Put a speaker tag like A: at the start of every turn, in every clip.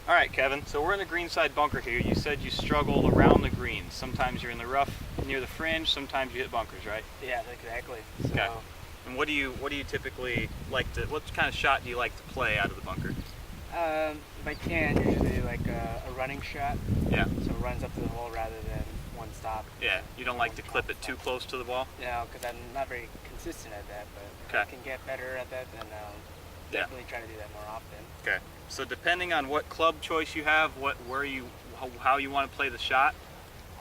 A: All right, Kevin, so we're in the greenside bunker here. You said you struggled around the greens. Sometimes you're in the rough near the fringe, sometimes you hit bunkers, right?
B: Yeah, exactly. So,
A: okay. And what do you typically like to, what kind of shot do you like to play out of the bunker?
B: if I can, usually like a running shot.
A: Yeah.
B: So it runs up to the hole rather than one stop.
A: Yeah, you don't like to clip it too close to the ball?
B: No, because I'm not very consistent at that, but if I can get better at that, then definitely try to do that more often.
A: Okay. So depending on what club choice you have, how you want to play the shot,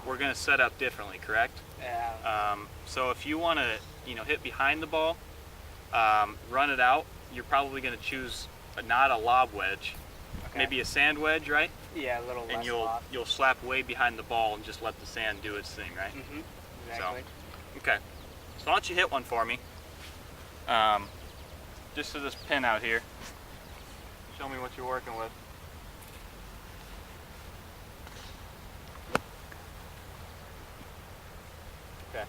A: we're going to set up differently, correct?
B: Yeah.
A: So if you want to, hit behind the ball, run it out, you're probably going to choose not a lob wedge, maybe a sand wedge, right?
B: Yeah, a little less.
A: And
B: lob.
A: you'll slap way behind the ball and just let the sand do its thing, right?
B: Mm-hmm. Exactly.
A: So, okay. So why don't you hit one for me? Just to this pin out here. Show me what you're working with. Okay.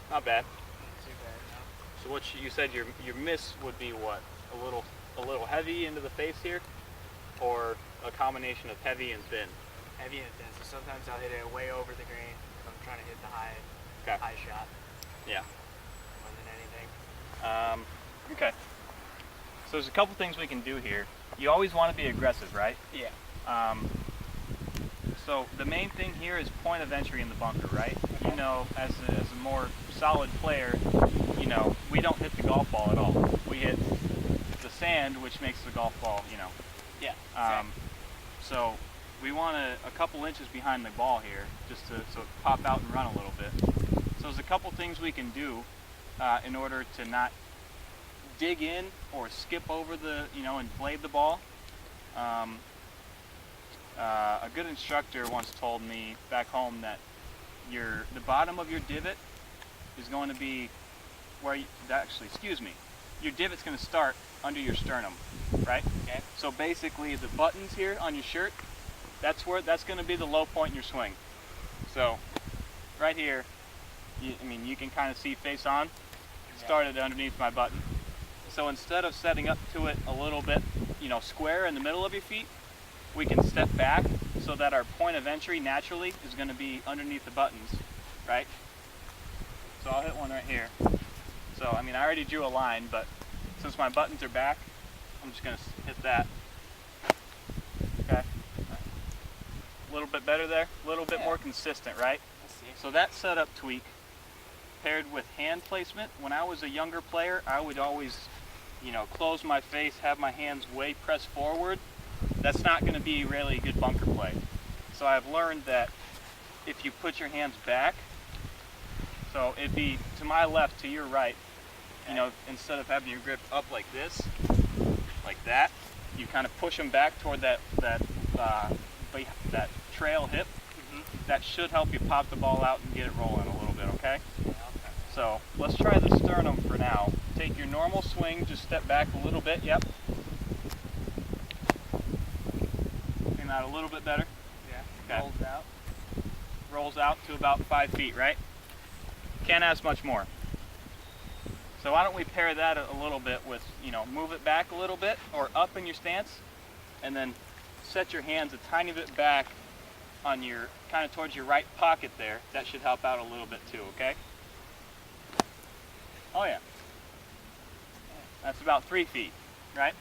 A: Not bad.
B: Not too bad, no.
A: So what you said your miss would be what? A little heavy into the face here, or a combination of heavy and thin?
B: Heavy and thin. So sometimes I'll hit it way over the green if I'm trying to hit the high shot.
A: Yeah.
B: More than anything.
A: Okay. So there's a couple things we can do here. You always want to be aggressive, right?
B: Yeah.
A: So the main thing here is point of entry in the bunker, right?
B: Okay.
A: You know, as a more solid player, we don't hit the golf ball at all. We hit the sand, which makes the golf ball,
B: Yeah.
A: So we want a couple inches behind the ball here, just so it pop out and run a little bit. So there's a couple things we can do in order to not dig in or skip over and blade the ball. A good instructor once told me back home that the bottom of your divot is going to be where your divot's going to start under your sternum, right?
B: Okay.
A: So basically the buttons here on your shirt, that's going to be the low point in your swing. So right here, you can kind of see face on, started underneath my button. So instead of setting up to it a little bit, square in the middle of your feet, we can step back so that our point of entry naturally is going to be underneath the buttons, right? So I'll hit one right here. So, I already drew a line, but since my buttons are back, I'm just going to hit that. Okay. A little bit better there, a little bit more consistent, right?
B: Let's see.
A: So that setup tweak paired with hand placement, when I was a younger player, I would always, close my face, have my hands way pressed forward. That's not going to be really good bunker play. So I've learned that if you put your hands back, so it'd be to my left, to your right, instead of having your grip up like this, like that, you kind of push them back toward that trail hip. Mm-hmm. That should help you pop the ball out and get it rolling a little bit, okay? So let's try the sternum for now. Take your normal swing, just step back a little bit, yep. Came out a little bit better.
B: Yeah, okay. Rolls out.
A: Rolls out to about 5 feet, right? Can't ask much more. So why don't we pair that a little bit with, move it back a little bit or up in your stance, and then set your hands a tiny bit back on your, kind of towards your right pocket there. That should help out a little bit too, okay? Oh yeah. That's about 3 feet, right?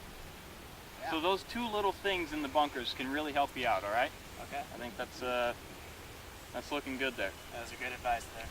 A: Yeah. So those two little things in the bunkers can really help you out, all right?
B: Okay.
A: I think that's looking good there.
B: That was a good advice there.